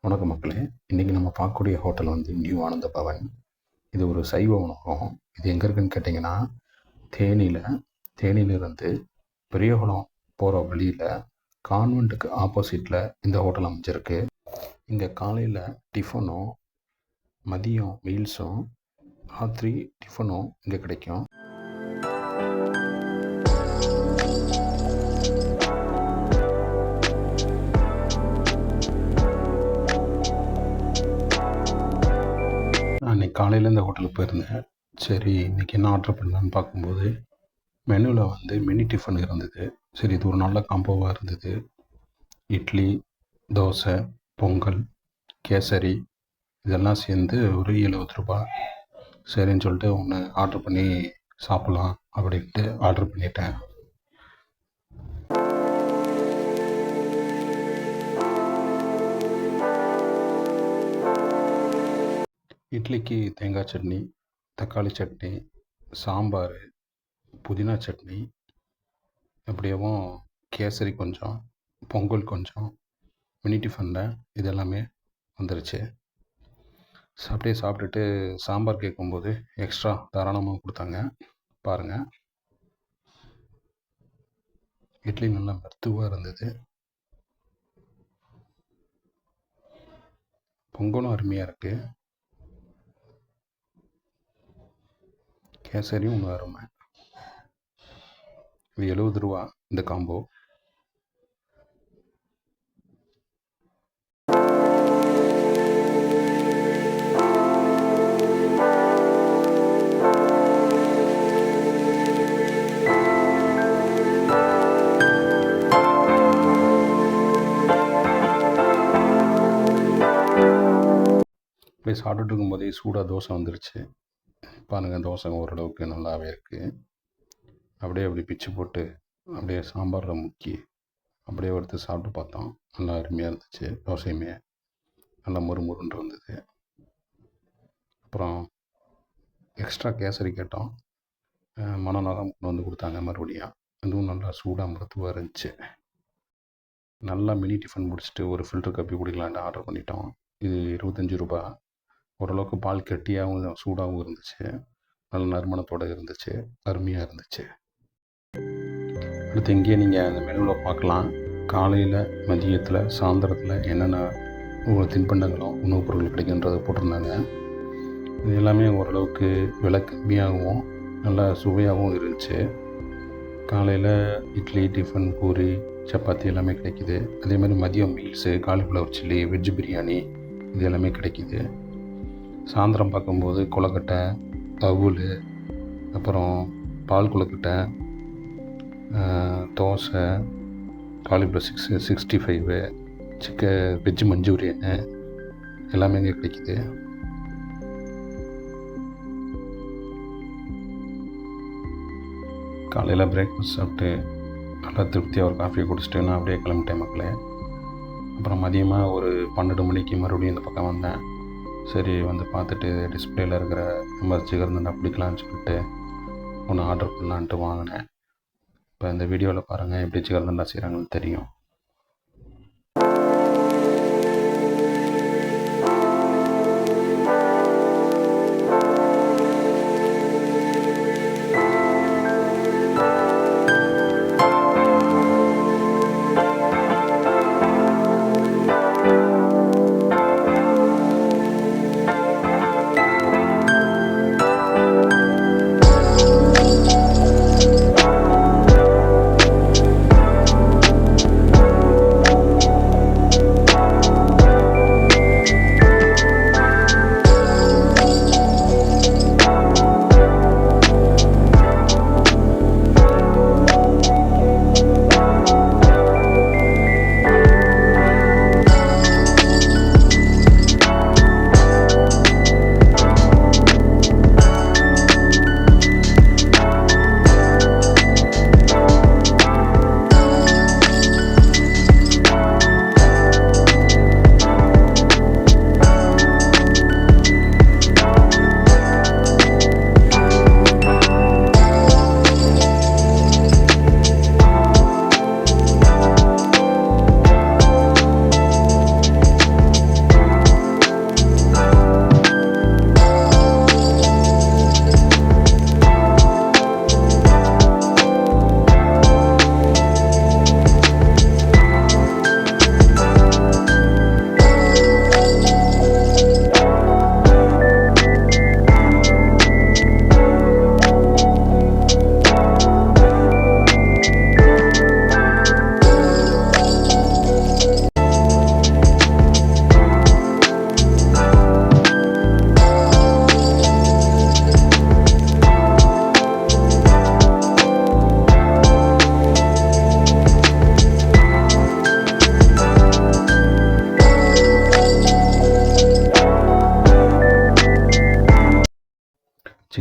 வணக்கம் மக்களே. இன்றைக்கி நம்ம பார்க்கக்கூடிய ஹோட்டல் வந்து நியூ ஆனந்த பவன். இது ஒரு சைவ உணவகம். இது எங்கே இருக்குன்னு கேட்டிங்கன்னா, தேனியிலிருந்து பெரியகுளம் போகிற வழியில் கான்வெண்ட்டுக்கு ஆப்போசிட்டில் இந்த ஹோட்டல் அமைஞ்சிருக்கு. இங்கே காலையில் டிஃபனும் மதியம் மீல்ஸும் ராத்திரி டிஃபனும் இங்கே கிடைக்கும். அன்றைக்கி காலையில் இந்த ஹோட்டலுக்கு போயிருந்தேன். சரி இன்றைக்கி என்ன ஆர்டர் பண்ணலான்னு பார்க்கும்போது மெனுவில் வந்து மினி டிஃபன் இருந்தது. சரி இது ஒரு நல்ல காம்போவாக இருந்தது. இட்லி, தோசை, பொங்கல், கேசரி இதெல்லாம் சேர்ந்து ஒரு 70 ரூபா. சரின்னு சொல்லிட்டு ஒன்று ஆர்டர் பண்ணி சாப்பிட்லாம் அப்படின்ட்டு ஆர்டர் பண்ணிட்டேன். இட்லிக்கு தேங்காய் சட்னி, தக்காளி சட்னி, சாம்பார், புதினா சட்னி, அப்படியேவும் கேசரி கொஞ்சம், பொங்கல் கொஞ்சம், மினி டிஃபனில் இது எல்லாமே வந்துருச்சு. அப்படியே சாப்பிட்டுட்டு சாம்பார் கேட்கும்போது எக்ஸ்ட்ரா தாராளமாக கொடுத்தாங்க. பாருங்கள், இட்லி நல்லா மெத்துவாக இருந்தது. பொங்கலும் அருமையாக இருக்குது. கேசரியும் ஒன்று அருமை. இது 70 ரூபா இந்த காம்போ. அப்படியே சாப்பிட்டுட்டு இருக்கும்போதே சூடாக தோசை வந்துருச்சு. பாருங்கள், தோசை ஓரளவுக்கு நல்லாவே இருக்குது. அப்படியே அப்படி பிச்சு போட்டு அப்படியே சாம்பாரில் முக்கி அப்படியே எடுத்து சாப்பிட்டு பார்த்தோம். நல்லா அருமையாக இருந்துச்சு. தோசையுமே நல்லா முறுமுறுன்னு இருந்தது. அப்புறம் எக்ஸ்ட்ரா கேசரி கேட்டோம். மனநலம் கொண்டு வந்து கொடுத்தாங்க மறுபடியும். அதுவும் நல்லா சூடாக மருத்துவமாக இருந்துச்சு. நல்லா மினி டிஃபன் முடிச்சுட்டு ஒரு ஃபில்டர் காப்பி குடிக்கலான்ட்டு ஆர்டர் பண்ணிட்டோம். இது 25 ரூபா. ஓரளவுக்கு பால் கெட்டியாகவும் சூடாகவும் இருந்துச்சு. நல்ல நறுமணத்தோடு இருந்துச்சு. அருமையாக இருந்துச்சு. அடுத்து இங்கேயே நீங்கள் அந்த மெனுவில் பார்க்கலாம். காலையில், மதியத்தில், சாயந்தரத்தில் என்னென்ன தின்பண்டங்களும் உணவுப் பொருட்கள் கிடைக்கின்றதை போட்டிருந்தாங்க. இது எல்லாமே ஓரளவுக்கு விலை கம்மியாகவும் நல்லா சுவையாகவும் இருந்துச்சு. காலையில் இட்லி, டிஃபன், பூரி, சப்பாத்தி எல்லாமே கிடைக்கிது. அதேமாதிரி மதியம் meals, cauliflower chilli, veg biryani இது எல்லாமே கிடைக்கிது. சாயந்தரம் பார்க்கும்போது கொழுக்கட்டை, அவுல், அப்புறம் பால் கொழுக்கட்டை, தோசை, காலிஃப்ளவர் 65, வெஜ் மஞ்சூரியனு எல்லாமே இங்கே கிடைக்கிது. காலையில் பிரேக்ஃபாஸ்ட் சாப்பிட்டு நல்லா திருப்தியாக ஒரு காஃபி குடிச்சிட்டு நான் அப்படியே கிளம்பிட்டேன் மக்களே. அப்புறம் மதியமாக ஒரு 12 மணிக்கு மறுபடியும் இந்த பக்கம் வந்தேன். சரி வந்து பார்த்துட்டு டிஸ்பிளேயில் இருக்கிற எம்எஸ் ஜிகர்தண்டா பிடிக்கலான்னு சொல்லிட்டு ஒன்று ஆர்டர் பண்ணலான்ட்டு வாங்கினேன். இப்போ இந்த வீடியோவில் பாருங்கள் எப்படி ஜிகர்தண்டா செய்கிறாங்கன்னு தெரியும்.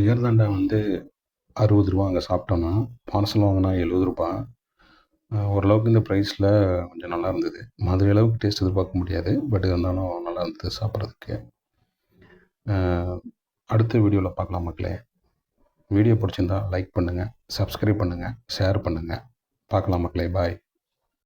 ஜிகர்தண்டா வந்து 60 ரூபா அங்கே சாப்பிட்டோன்னா, பார்சல் வாங்கினா 70 ரூபா. ஓரளவுக்கு இந்த ப்ரைஸில் கொஞ்சம் நல்லா இருந்தது. மாதிரி அளவுக்கு டேஸ்ட் எதிர்பார்க்க முடியாது, பட் இருந்தாலும் நல்லா இருந்தது சாப்பிட்றதுக்கு. அடுத்த வீடியோவில் பார்க்கலாம் மக்களே. வீடியோ பிடிச்சிருந்தா லைக் பண்ணுங்கள், சப்ஸ்கிரைப் பண்ணுங்கள், ஷேர் பண்ணுங்கள். பார்க்கலாம் மக்களே. பாய்.